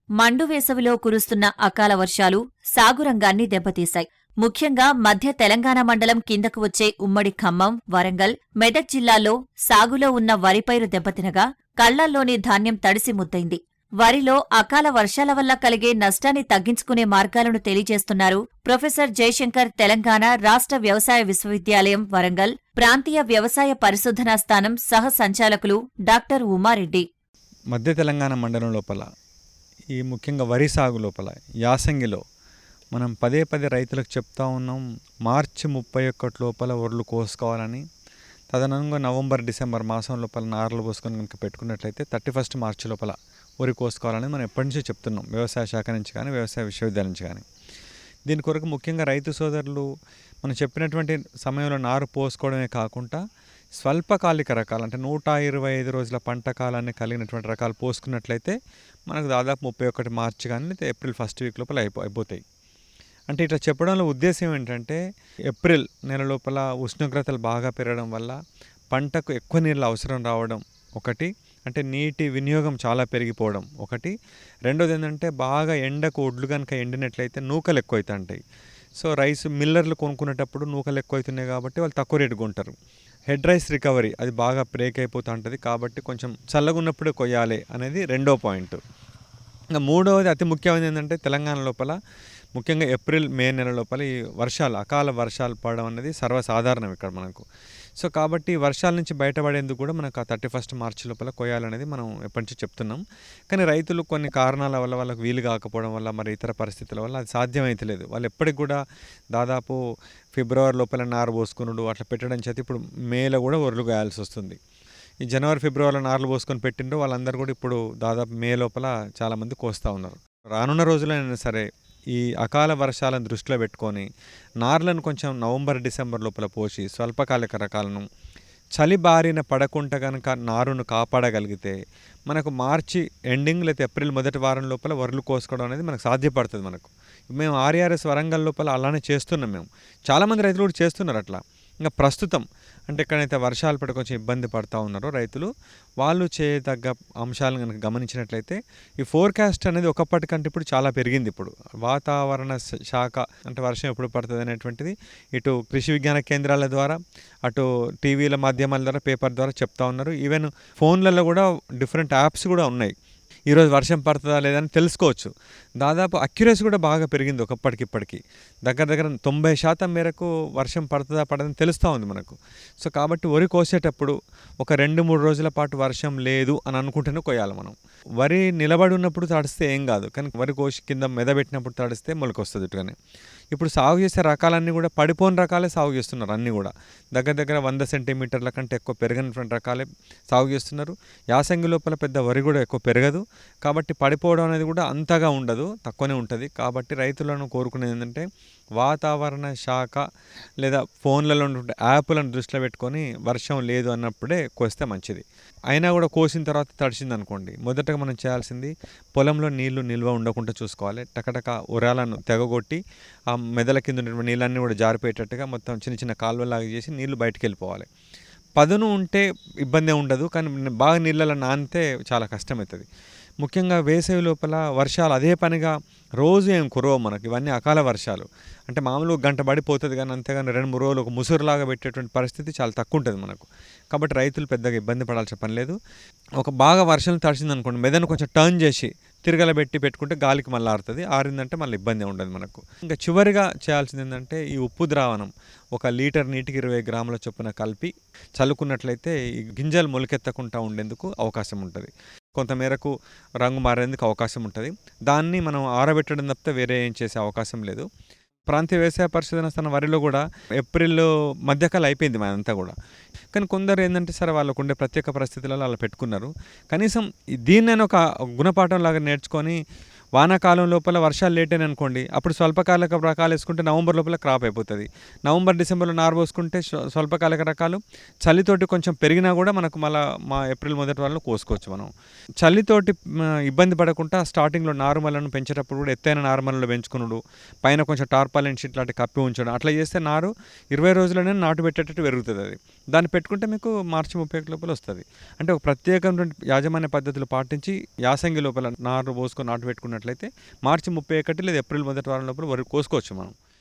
మండు వేసవిలో కురుస్తున్న అకాల వర్షాలు సాగు రంగాన్ని దెబ్బతీశాయి. ముఖ్యంగా మధ్య తెలంగాణ మండలం కిందకు వచ్చే ఉమ్మడి ఖమ్మం, వరంగల్, మెదక్ జిల్లాల్లో సాగులో ఉన్న వరి పైరు దెబ్బతినగా కళ్లల్లోని ధాన్యం తడిసి ముద్దైంది. వరిలో అకాల వర్షాల వల్ల కలిగే నష్టాన్ని తగ్గించుకునే మార్గాలను తెలియజేస్తున్నారు ప్రొఫెసర్ జయశంకర్ తెలంగాణ రాష్ట్ర వ్యవసాయ విశ్వవిద్యాలయం వరంగల్ ప్రాంతీయ వ్యవసాయ పరిశోధనా స్థానం సహ సంచాలకులు డాక్టర్ ఉమారెడ్డి. మధ్య తెలంగాణ మండలం లోపల ఈ ముఖ్యంగా వరి సాగు లోపల యాసంగిలో మనం పదే రైతులకు చెప్తా ఉన్నాం, మార్చి 31 లోపల వడ్లు కోసుకోవాలని. తదనంగా నవంబర్, డిసెంబర్ మాసం లోపల నార్లు పోసుకొని కనుక పెట్టుకున్నట్లయితే 31 మార్చి లోపల వరి కోసుకోవాలని మనం ఎప్పటి నుంచో చెప్తున్నాం, వ్యవసాయ శాఖ నుంచి కానీ వ్యవసాయ విశ్వవిద్యాలయం నుంచి కానీ. దీని కొరకు ముఖ్యంగా రైతు సోదరులు మనం చెప్పినటువంటి సమయంలో నారు పోసుకోవడమే కాకుండా స్వల్పకాలిక రకాలు అంటే 125 రోజుల పంట కాలాన్ని కలిగినటువంటి రకాలు పోసుకున్నట్లయితే మనకు దాదాపు 31 మార్చి కానీ లేదా ఏప్రిల్ ఫస్ట్ వీక్ లోపల అయిపోతాయి. అంటే ఇట్లా చెప్పడంలో ఉద్దేశం ఏంటంటే ఏప్రిల్ నెల లోపల ఉష్ణోగ్రతలు బాగా పెరగడం వల్ల పంటకు ఎక్కువ నీళ్ళ అవసరం రావడం ఒకటి, అంటే నీటి వినియోగం చాలా పెరిగిపోవడం ఒకటి. రెండోది ఏంటంటే బాగా ఎండకు ఒడ్లు కనుక ఎండినట్లయితే నూకలు ఎక్కువ అవుతుంటాయి. సో రైస్ మిల్లర్లు కొనుక్కునేటప్పుడు నూకలు ఎక్కువ అవుతున్నాయి కాబట్టి వాళ్ళు తక్కువ రేటు కొంటారు. హెడ్ రైస్ రికవరీ అది బాగా బ్రేక్ అయిపోతూ ఉంటుంది కాబట్టి కొంచెం చల్లగా ఉన్నప్పుడే కొయ్యాలి అనేది రెండో పాయింట్. ఇంకా మూడవది అతి ముఖ్యమైనది ఏంటంటే తెలంగాణ లోపల ముఖ్యంగా ఏప్రిల్, మే నెల లోపల ఈ అకాల వర్షాలు పడడం అనేది సర్వసాధారణం ఇక్కడ మనకు. సో కాబట్టి వర్షాల నుంచి బయటపడేందుకు కూడా మనకు ఆ 31 మార్చి లోపల కొయ్యాలనేది మనం ఎప్పటి నుంచి చెప్తున్నాం. కానీ రైతులు కొన్ని కారణాల వల్ల వాళ్ళకు వీలు కాకపోవడం వల్ల మరి ఇతర పరిస్థితుల వల్ల అది సాధ్యమైతలేదు. వాళ్ళు ఎప్పటికి కూడా దాదాపు ఫిబ్రవరి లోపల నారు పోసుకున్నాడు అట్లా పెట్టడం చేతి ఇప్పుడు మేలో కూడా ఒర్లు గాయాల్సి వస్తుంది. ఈ జనవరి, ఫిబ్రవరిలో నార్లు పోసుకొని పెట్టిండ్రు వాళ్ళందరూ కూడా ఇప్పుడు దాదాపు మే లోపల చాలామంది కోస్తూ ఉన్నారు. రానున్న రోజులైనా సరే ఈ అకాల వర్షాలను దృష్టిలో పెట్టుకొని నార్లను కొంచెం నవంబర్, డిసెంబర్ లోపల పోసి స్వల్పకాలిక రకాలను చలి బారిన పడకుండా కనుక నారును కాపాడగలిగితే మనకు మార్చి ఎండింగ్ లేదా ఏప్రిల్ మొదటి వారం లోపల వడ్లు కోసుకోవడం అనేది మనకు సాధ్యపడుతుంది. మేము ఆర్ఆర్ఎస్ వరంగల్ లోపల అలానే చేస్తున్నాం. మేము చాలామంది రైతులు కూడా చేస్తున్నారు అట్లా. ఇంకా ప్రస్తుతం అంటే ఎక్కడైతే వర్షాలు పడి కొంచెం ఇబ్బంది పడుతూ ఉన్నారో రైతులు వాళ్ళు చేయదగ్గ అంశాలను కనుక గమనించినట్లయితే ఈ ఫోర్కాస్ట్ అనేది ఒకప్పటికంటే ఇప్పుడు చాలా పెరిగింది. ఇప్పుడు వాతావరణ శాఖ అంటే వర్షం ఎప్పుడు పడుతుంది అనేటువంటిది ఇటు కృషి విజ్ఞాన కేంద్రాల ద్వారా, అటు టీవీల మాధ్యమాల ద్వారా, పేపర్ ద్వారా చెప్తా ఉన్నారు. ఈవెన్ ఫోన్లలో కూడా డిఫరెంట్ యాప్స్ కూడా ఉన్నాయి. ఈరోజు వర్షం పడుతుందా లేదని తెలుసుకోవచ్చు. దాదాపు అక్యురసీ కూడా బాగా పెరిగింది ఒకప్పటికిప్పటికి. దగ్గర 90% మేరకు వర్షం పడుతుందా పడదని తెలుస్తూ ఉంది మనకు. సో కాబట్టి వరి కోసేటప్పుడు ఒక 2-3 రోజుల పాటు వర్షం లేదు అని అనుకుంటేనే కొయ్యాలి మనం. వరి నిలబడి ఉన్నప్పుడు తడిస్తే ఏం కాదు, కానీ వరి కోసి కింద మెదబెట్టినప్పుడు తడిస్తే మొలకొస్తుంది ఇటుగానే. ఇప్పుడు సాగు చేసే రకాలన్నీ కూడా పడిపోని రకాలే సాగు చేస్తున్నారు. అన్నీ కూడా దగ్గర 100 సెంటీమీటర్ల కంటే ఎక్కువ పెరగనటువంటి రకాలే సాగు చేస్తున్నారు. యాసంగి లోపల పెద్ద వరి కూడా ఎక్కువ పెరగదు కాబట్టి పడిపోవడం అనేది కూడా అంతగా ఉండదు, తక్కువనే ఉంటుంది. కాబట్టి రైతులను కోరుకునేది ఏంటంటే వాతావరణ శాఖ లేదా ఫోన్లలో ఉండే యాప్లను దృష్టిలో పెట్టుకొని వర్షం లేదు అన్నప్పుడే కోస్తే మంచిది. అయినా కూడా కోసిన తర్వాత తడిసింది అనుకోండి, మొదటగా మనం చేయాల్సింది పొలంలో నీళ్లు నిల్వ ఉండకుండా చూసుకోవాలి. టకటక ఉరాలను తెగగొట్టి ఆ మెదల కింద ఉన్నటువంటి నీళ్ళన్నీ కూడా జారిపోయేటట్టుగా మొత్తం చిన్న కాలువలాగా చేసి నీళ్లు బయటికి వెళ్ళిపోవాలి. పదును ఉంటే ఇబ్బంది ఉండదు, కానీ బాగా నీళ్ళలో నానితే చాలా కష్టమవుతుంది. ముఖ్యంగా వేసవి లోపల వర్షాలు అదే పనిగా రోజు ఏం కురవవు మనకి. ఇవన్నీ అకాల వర్షాలు అంటే మామూలుగా గంట పడిపోతుంది, కానీ అంతేగాని 2-3 రోజులు ఒక ముసురులాగా పెట్టేటువంటి పరిస్థితి చాలా తక్కువ ఉంటుంది మనకు. కాబట్టి రైతులు పెద్దగా ఇబ్బంది పడాల్సిన పని లేదు. ఒక బాగా వర్షం తడిసింది అనుకోండి, మెదను కొంచెం టర్న్ చేసి తిరగలబెట్టి పెట్టుకుంటే గాలికి మళ్ళీ ఆరుతుంది. ఆరిందంటే మళ్ళీ ఇబ్బంది ఉండదు మనకు. ఇంకా చివరిగా చేయాల్సింది ఏంటంటే ఈ ఉప్పు ద్రావణం 1 లీటర్ నీటికి 20 గ్రాముల చొప్పున కలిపి చల్లుకున్నట్లయితే ఈ గింజలు మొలకెత్తకుండా ఉండేందుకు అవకాశం ఉంటుంది. కొంతమేరకు రంగు మారేందుకు అవకాశం ఉంటుంది. దాన్ని మనం ఆరబెట్టడం తప్పితే వేరే ఏం చేసే అవకాశం లేదు. ప్రాంతీయ వ్యవసాయ పరిశోధన స్థానం వరిలో కూడా ఏప్రిల్ మధ్యకాలం అయిపోయింది మనంతా కూడా. కానీ కొందరు ఏంటంటే సరే వాళ్ళకు ఉండే ప్రత్యేక పరిస్థితులలో అలా పెట్టుకున్నారు. కనీసం దీన్నైనా ఒక గుణపాఠం లాగా నేర్చుకొని వానాకాలం లోపల వర్షాలు లేట్ అని అనుకోండి, అప్పుడు స్వల్పకాలిక రకాలు వేసుకుంటే నవంబర్ లోపల క్రాప్ అయిపోతుంది. నవంబర్, డిసెంబర్లో నారు పోసుకుంటే స్వల్పకాలిక రకాలు చలితోటి కొంచెం పెరిగినా కూడా మనకు మళ్ళీ ఏప్రిల్ మొదటి వారంలో కోసుకోవచ్చు. మనం చలితోటి ఇబ్బంది పడకుండా స్టార్టింగ్లో నారుమలను పెంచేటప్పుడు కూడా ఎత్తైన నారుమలలో పెంచుకున్నాడు, పైన కొంచెం టార్పాలిన్ షీట్ లాంటి కప్పి ఉంచడం, అట్లా చేస్తే నారు 20 రోజుల్లోనే నాటు పెట్టేటట్టు పెరుగుతుంది. అది దాన్ని పెట్టుకుంటే మీకు మార్చి 31 లోపల వస్తుంది. అంటే ఒక ప్రత్యేకమైనటువంటి యాజమాన్య పద్ధతులు పాటించి యాసంగి లోపల నారు పోసుకొని నాటు పెట్టుకున్నట్లయితే మార్చి 31 లేదా ఏప్రిల్ మొదటి వారం లోపల వరి కోసుకోవచ్చు మనం.